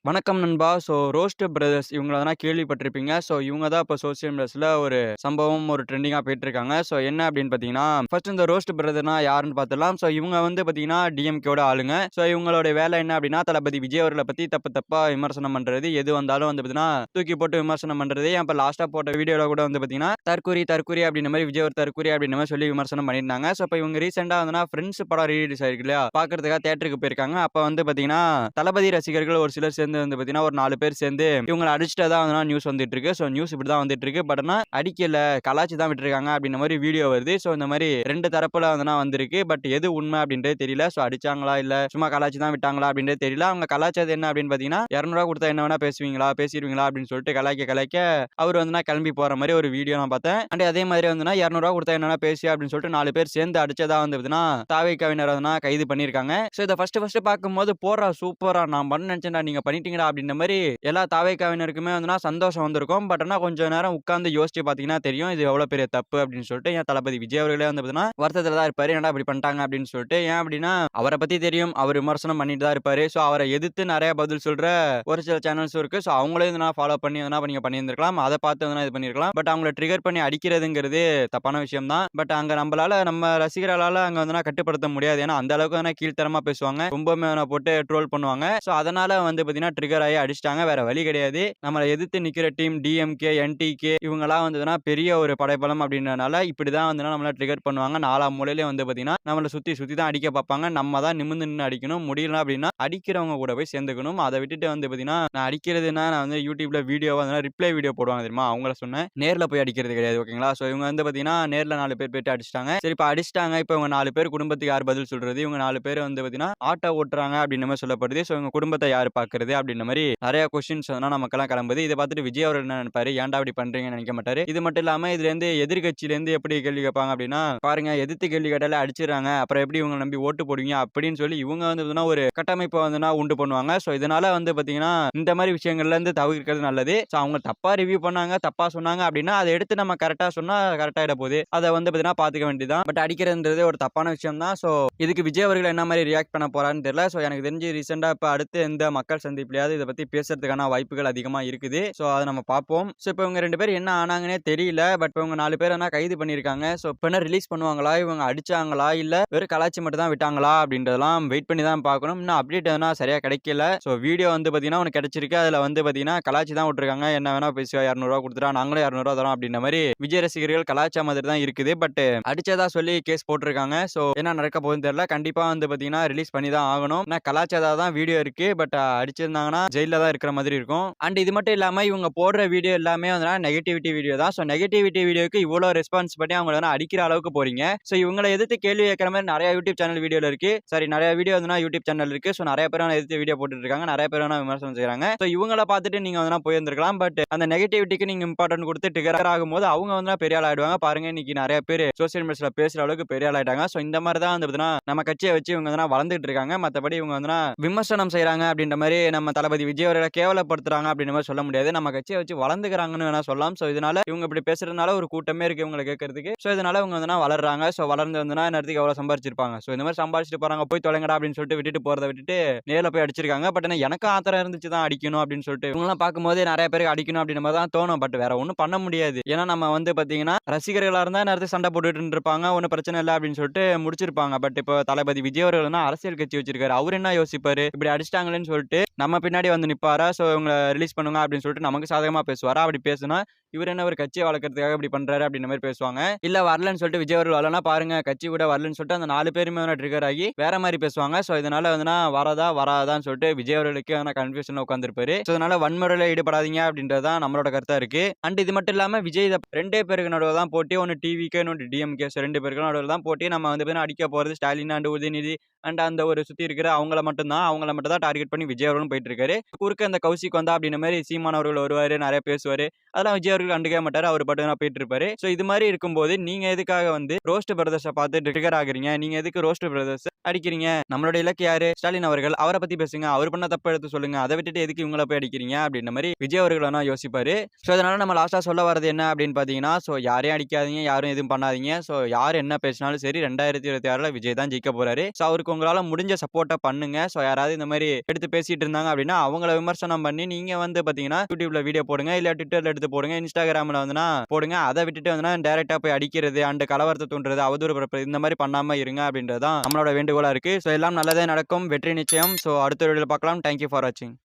வணக்கம் நண்பா. Roast brothers இவங்கள வேணா கேள்விப்பட்டிருப்பீங்க. இவங்க தான் இப்ப சோசியல் மீடியாஸ்ல ஒரு சம்பவம், ஒரு ட்ரெண்டிங்கா போயிட்டுருக்காங்க. என்ன அப்படின்னு பார்த்தீங்கன்னா, ஃபர்ஸ்ட் இந்த ரோஸ்ட் பிரதர்னா யாருன்னு பார்த்துடலாம். இவங்க வந்து பார்த்தீங்கன்னா, டிஎம்கேவோட ஆளுங்க. இவங்களுடைய வேலை என்ன அப்படின்னா, தளபதி விஜய் அவர்கள பத்தி தப்பு தப்பா விமர்சனம் பண்றது. எது வந்தாலும் வந்து பார்த்தீங்கன்னா, தூக்கி போட்டு விமர்சனம் பண்றது. இப்ப லாஸ்ட்டா போட்ட வீடியோல கூட வந்து பார்த்தீங்கன்னா, தற்கூரி தற்கூரி அப்படின்ற மாரி விஜய் ஒரு தற்கூரி அப்படின்ற மாரி சொல்லி விமர்சனம் பண்ணியிருந்தாங்க. இப்ப இவங்க ரீசென்ட்டா வந்துனா ஃப்ரெண்ட்ஸ் படம் ரிலீஸ் ஆயிருக்கு இல்லையா? பார்க்கறதுக்காக தியேட்டருக்கு போயிருக்காங்க. அப்ப வந்து பார்த்தீங்கன்னா, தளபதி ரசிகர்கள் ஒரு சிலர் சேர்ந்து வந்து பார்த்தீங்கன்னா, ஒரு 4 பேர் சேர்ந்து இவங்கள அடிச்சுட்டதா வந்து நியூஸ் வந்துட்டு இருக்கு. நியூஸ் இப்படி தான் வந்துட்டு இருக்கு. பட் ஆனா அடிக்கல, கலாய்ச்சு தான் விட்டுருக்காங்க அப்படின்ற மாரி வீடியோ வருது. இந்த மாரி 2 தரப்புல வந்திருக்கு. பட் எது உண்மை அப்படின்றது தெரியல. அடிச்சாங்களா இல்ல சும்மா கலாய்ச்சு தான் விட்டாங்களா அப்படின்றது தெரியல. அவங்க கலாய்ச்சது என்ன அப்படின்னு பார்த்தீங்கன்னா, ரூ. 200 குடுத்தா என்ன வேணா பேசுவீங்களா? பேசிருவீங்களா? அப்படின்னு சொல்லிட்டு கலாய்க்க அவர் வந்து கிளம்பி போற மாரி ஒரு வீடியோ நான் பார்த்தேன். அண்ட் அதே மாதிரி வந்துனா ரூ. 200 குடுத்தா என்ன வேணா பேசு அப்படின்னு சொல்லிட்டு 4 பேர் சேர்ந்து அடிச்சதா வந்து பார்த்தீங்கன்னா, தாவேக்காவினர் கைது பண்ணியிருக்காங்க. இத ஃபர்ஸ்ட் பார்க்கும்போது போடுறா சூப்பரா நான் பண்ண நினைச்சேன்டா நீங்க பண்ணிட்டீங்கடா அப்படின்ற மாரி எல்லா தாவேக்காவினருக்குமே வந்துனா சந்தோஷம் வந்திருக்கும். பட் ஆனா கொஞ்சம் நேரம் உட்கார்ந்து யோசிச்சு பார்த்தீங்கன்னா தெரியும். இது எவ்வளவு பெரிய தப்பு அப்படின்னு சொல்லிட்டு ஏன் தளபதி விஜய் அவர்களே வந்து பார்த்தீங்கன்னா வருத்தத்துல தான் இருப்பாரு. என்னடா இப்படி பண்ணிட்டாங்க அப்படின்னு சொல்லிட்டு. ஏன் அப்படின்னா அவர பத்தி தெரியும். அவர் விமர்சனம் பண்ணிட்டு தான் இருப்பாரு. அவர எதிர்த்து நெறைய பதில் சொல்ற ஒரு சில சேனல்ஸும் இருக்கு. அவங்களையும் எதனா ஃபாலோ பண்ணி எதனா நீங்க பண்ணியிருந்திருக்கலாம். அத பார்த்து எதனா இது பண்ணியிருக்கலாம். பட் அவங்கள ட்ரிகர் பண்ணி அடிக்கிறதுங்கிறது தப்பான விஷயம் தான். பட் அங்க நம்ம ரசிகர்களால அங்க வந்துனா கட்டுப்படுத்த முடியாது. ஏன்னா அந்த அளவுக்கு கீழ்த்தரமா பேசுவாங்க. ரொம்பவுமே போட்டு ட்ரோல் பண்ணுவாங்க. அதனால வந்து பார்த்தீங்கன்னா ட்ரிகர் ஆயி அடிச்சுட்டாங்க. வேற வழி கிடையாது. நம்மள எதிர்த்து நிக்கிற டீம் டிஎம்கே, என்டிகே இவங்கலாம் வந்ததுனா பெரிய ஒரு படைபலம் அப்படின்றனால இப்படிதான் வந்துனா நம்மள ட்ரிகர் பண்ணுவாங்க. நாலா மூலையிலயும் வந்து பார்த்தீங்கன்னா, நம்மள சுத்தி சுத்தி தான் அடிக்க பார்ப்பாங்க. நம்ம தான் நிமிர்ந்து நின்னு அடிக்கணும். முடியல அப்படின்னா அடிக்கிறவங்க கூட போய் சேர்ந்துக்கணும். அத விட்டுட்டு வந்து பார்த்தீங்கன்னா, நான் அடிக்கிறதுன்னா நான் வந்து YouTubeல வீடியோவா ரிப்ளை வீடியோ போடுவாங்க தெரியுமா? அவங்கள சொன்னேன். நேர்ல போய் அடிக்கிறது கிடையாது. ஓகேங்களா? இவங்க வந்து பார்த்தீங்கன்னா, நேர்ல 4 பேர் போயிட்டு அடிச்சுட்டாங்க. சரி இப்ப அடிச்சுட்டாங்க. இப்ப இவங்க 4 பேர் குடும்பத்துக்கு யார் பதில் சொல்றது? இவங்க 4 பேர் வந்து பார்த்தீங்கன்னா, ஆட்டோ ஓட்டுறாங்க அப்படின்ற மாரி சொல்லப்படுது. இவங்க குடும்பத்த யாரு பார்க்கிறது? அப்படின்ற மாரி நெறைய கொஸ்டின்ஸ் நமக்கெல்லாம் கிளம்புது. இத பார்த்துட்டு விஜய் அவர்கள் என்ன நினைப்பாரு? ஏன்டா இப்படி பண்றீங்கன்னு நினைக்க மாட்டாரு. இது மட்டும் இல்லாம இதுலேருந்து எதிர்க்கட்சியிலேருந்து எப்படி கேள்வி கேட்பாங்க அப்படின்னா, பாருங்க எதிர்த்து கேள்வி கேட்டாலே அடிச்சிடுறாங்க. அப்புறம் எப்படி இவங்கள நம்பி ஓட்டு போடுவீங்க? அப்படின்னு சொல்லி இவங்க வந்து பார்த்தீங்கன்னா, ஒரு கட்டமைப்ப உண்டு பண்ணுவாங்க. இதனால வந்து பார்த்தீங்கன்னா, இந்த மாரி விஷயங்கள்லேருந்து தவிர்க்கிறது நல்லது. அவங்க தப்பா ரிவ்யூ பண்ணாங்க, தப்பா சொன்னாங்க அப்படின்னா, அத எடுத்து நம்ம கரெக்ட்டா சொன்னா கரெக்ட் ஆயிட போகுது. அத வந்து பார்த்தீங்கன்னா பார்த்துக்க வேண்டியது தான். பட் அடிக்கிறதுன்றது ஒரு தப்பான விஷயம் தான். இதுக்கு விஜய் அவர்கள் என்ன மாரி ரியாக்ட் பண்ண போறாருன்னு தெரியல. எனக்கு தெரிஞ்சு ரீசென்ட்டா இப்ப அடுத்து எந்த மக்கள் சந்திப்புலயாவது இத பத்தி பேசுறதுக்கான வாய்ப்புகள் அதிகமா இருக்குது. அத நம்ம பார்ப்போம். இப்ப இவங்க 2 பேரும் என்ன ஆனாங்கன்னே தெரியல. பட் இவங்க 4 பேர் கைது பண்ணியிருக்காங்க. இப்ப என்ன ரிலீஸ் பண்ணுவாங்களா? இவங்க அடிச்சாங்களா? இல்ல வெறும் கலாய்ச்சு மட்டும் தான் விட்டாங்களா? அப்படின்றதெல்லாம் வெயிட் பண்ணி தான் பார்க்கணும். இன்னும் அப்டேட் எதுனா சரியா கிடைக்கல. வீடியோ வந்து பார்த்தீங்கன்னா, ஒண்ணு கிடைச்சிருக்கு. அதுல வந்து பார்த்தீங்கன்னா, கலாய்ச்சு தான் விட்டுருக்காங்க. என்ன வேணா பேசுவா ரூ. 200 குடுத்துட்டா நாங்களும் ரூ. 200 தரோம் அப்படின்ற மாரி விஜய் ரசிகர்கள் கலாய்ச்ச மாதிரி தான் இருக்குது. பட் அடிச்சதா சொல்லி கேஸ் போட்டுருக்காங்க. என்ன நடக்க போகுதுன்னு தெரியல. கண்டிப்பா வந்து பார்த்தீங்கன்னா, ரிலீஸ் பண்ணி தான் ஆகணும். ஏன்னா கலாய்ச்சதா தான் வீடியோ இருக்கு. பட் அடிச்சிருந்தாங்கன்னா ஜெயில்ல தான் இருக்கிற மாதிரி இருக்கும். அண்ட் இது மட்டும் இல்லாம இவங்க போடுற வீடியோ எல்லாமே வந்து நெகட்டிவிட்டி வீடியோ தான். நெகட்டிவிட்டி வீடியோக்கு இவ்வளோ ரெஸ்பான்ஸ் பண்ணி அவங்கள அடிக்கிற அளவுக்கு போறீங்க. இவங்கள எதிர்த்து கேள்வி கேட்கிற மாதிரி நெறைய யூடியூப் சேனல் வீடியோல இருக்கு. நெறைய வீடியோ வந்து யூடியூப் சேனல் இருக்கு. நெறைய பேர் எதிர்த்து வீடியோ போட்டுட்டு இருக்காங்க. நெறைய பேர் விமர்சனம் செய்றாங்க. இவங்கள பார்த்துட்டு நீங்க வந்து போயிருந்திருக்கலாம். பட் அந்த நெகட்டிவிட்டிக்கு நீங்க இம்பார்ட்டன்ட் குடுத்து ட்ரிகர் ஆகும்போது அவங்க வந்து பெரிய ஆள் ஆயிடுவாங்க. பாருங்க இன்னைக்கு நெறைய பேர் சோசியல் மீடியால பேசுற அளவுக்கு பெரிய ஆள் ஆயிட்டாங்க. இந்த மாதிரி தான் வந்து பார்த்தீங்கன்னா, நம்ம கட்சிய வச்சு இவங்க வந்து வளர்ந்துட்டு இருக்காங்க. மத்தபடி இவங்க வந்து விமர்சனம் செய்றாங்க அப்படின்ற மாரி நம்ம தளபதி விஜய் அவர்கள கேவலப்படுத்துறாங்க அப்படின்ற மாரி சொல்ல முடியாது. நம்ம கட்சிய வச்சு வளர்ந்துக்கிறாங்கன்னு வேணா சொல்லலாம். இதனால இவங்க இப்படி பேசுறதுனால ஒரு கூட்டமே இருக்கு இவங்கள கேட்கறதுக்கு. இதனால இவங்க வந்து வளர்றாங்க. வளர்ந்து வந்துனா நேரத்துக்கு எவ்வளவு சம்பாரிச்சிருப்பாங்க. இந்த மாதிரி சம்பாரிச்சுட்டு போறாங்க. போய் தொலைங்கடா அப்படின்னு சொல்லிட்டு விட்டுட்டு போறத விட்டுட்டு நேர்ல போய் அடிச்சிருக்காங்க. பட் ஆனா எனக்கும் ஆத்திரம் இருந்துச்சு தான் அடிக்கணும் அப்படின்னு சொல்லிட்டு. இவங்கலாம் பார்க்கும்போது நெறைய பேருக்கு அடிக்கணும் அப்படின்ற மாதிரி தான் தோணும். பட் வேற ஒண்ணும் பண்ண முடியாது. ஏன்னா நம்ம வந்து பார்த்தீங்கன்னா, ரசிகர்களா இருந்தா நேரத்துக்கு சண்டை போட்டுட்டு இருப்பாங்க. ஒண்ணும் பிரச்சனை இல்ல அப்படின்னு சொல்லிட்டு முடிச்சிருப்பாங்க. பட் இப்போ தளபதி விஜய் அவர்கள்னா அரசியல் கட்சி வச்சிருக்காரு. அவரு என்ன யோசிப்பாரு? இப்படி அடிச்சிட்டாங்களேன்னு சொல்லிட்டு நம்ம பின்னாடி வந்து நிப்பாரா? இவங்கள ரிலீஸ் பண்ணுங்க அப்படின்னு சொல்லிட்டு நமக்கு சாதகமா பேசுவாரா? அப்படி பேசுனா இவரு என்ன ஒரு கட்சிய வளர்க்கறதுக்காக இப்படி பண்றாரு அப்படின்ற மாரி பேசுவாங்க. இல்ல வரலன்னு சொல்லிட்டு விஜய் அவர்கள் வரலன்னா பாருங்க கட்சி கூட வரலன்னு சொல்லிட்டு அந்த 4 பேருமே ட்ரிகர் ஆகி வேற மாரி பேசுவாங்க. இதனால வந்துனா வரதா வராதான்னு சொல்லிட்டு விஜய் அவர்களுக்கு கன்ஃபியூஷன்ல உட்கார்ந்திருப்பாரு. இதனால வன்முறையில ஈடுபடாதீங்க அப்படின்றது தான் நம்மளோட கருத்தா இருக்கு. அண்ட் இது மட்டும் இல்லாம விஜய் இத 2 பேருக்கு நடுவுல தான் போட்டி. ஒன்னு டிவிகே இன்னொன்னு டிஎம்கே. 2 பேருக்கு நடுவுல தான் போட்டி. நம்ம வந்து அடிக்க போறது ஸ்டாலின் அண்ட் உதயநிதி அண்ட் அந்த ஒரு சுத்தி இருக்கிற அவங்கள மட்டும் தான். அவங்கள மட்டும் தான் டார்கெட் பண்ணி விஜய் அவர்களும் போயிட்டு இருக்காரு. குறுக்க இந்த கௌசிக் வந்தா அப்படின்ற மாரி சீமான் அவர்கள் வருவாரு, நெறைய பேசுவாரு. அதெல்லாம் விஜய் அவர்கள் கண்டுக்கவே மாட்டாரு. அவரு பாட்டுக்கு போயிட்டு இருப்பாரு. இது மாரி இருக்கும்போது நீங்க எதுக்காக வந்து ரோஸ்ட் பிரதர்ஸ பார்த்து ட்ரிகர் ஆகுறீங்க? நீங்க எதுக்கு ரோஸ்ட் பிரதர்ஸ் அடிக்கிறீங்க? நம்மளோட இலக்கு யாரு? ஸ்டாலின் அவர்கள். அவர பத்தி பேசுங்க. அவர் பண்ண தப்ப எடுத்து சொல்லுங்க. அத விட்டுட்டு எதுக்கு இவங்கள போய் அடிக்கிறீங்க? அப்படின்ற மாரி விஜய் அவர்கள் வேணா யோசிப்பாரு. அதனால நம்ம லாஸ்ட்டா சொல்ல வர்றது என்ன அப்படின்னு பார்த்தீங்கன்னா, யாரையும் அடிக்காதீங்க. யாரும் எதுவும் பண்ணாதீங்க. யார் என்ன பேசினாலும் சரி 2026ல விஜய் தான் ஜெயிக்க போறாரு. அவருக்கு உங்களால முடிஞ்ச சப்போர்ட்ட பண்ணுங்க. யாராவது இந்த மாரி எடுத்து பேசிட்டு இருந்தாங்க அப்படின்னா அவங்கள விமர்சனம் பண்ணி நீங்க வந்து பாத்தீங்கன்னா யூடியூப்ல வீடியோ போடுங்க, இல்ல ட்விட்டர்ல எடுத்து போடுங்க, இன்ஸ்டாகிராம்ல வந்துனா போடுங்க. அதை விட்டுட்டு வந்துனா டைரக்டா போய் அடிக்கிறது அண்ட் கலவரத்தை தூண்டுறது, அவதூறு பரப்புறது இந்த மாதிரி பண்ணாம இருங்க அப்படின்றது தான் நம்மளோட வேண்டுகோளா இருக்கு. ஸோ எல்லாம் நல்லதே நடக்கும், வெற்றி நிச்சயம். ஸோ அடுத்த வீடியோல பார்க்கலாம். தேங்க்யூ ஃபார் வாட்சிங்.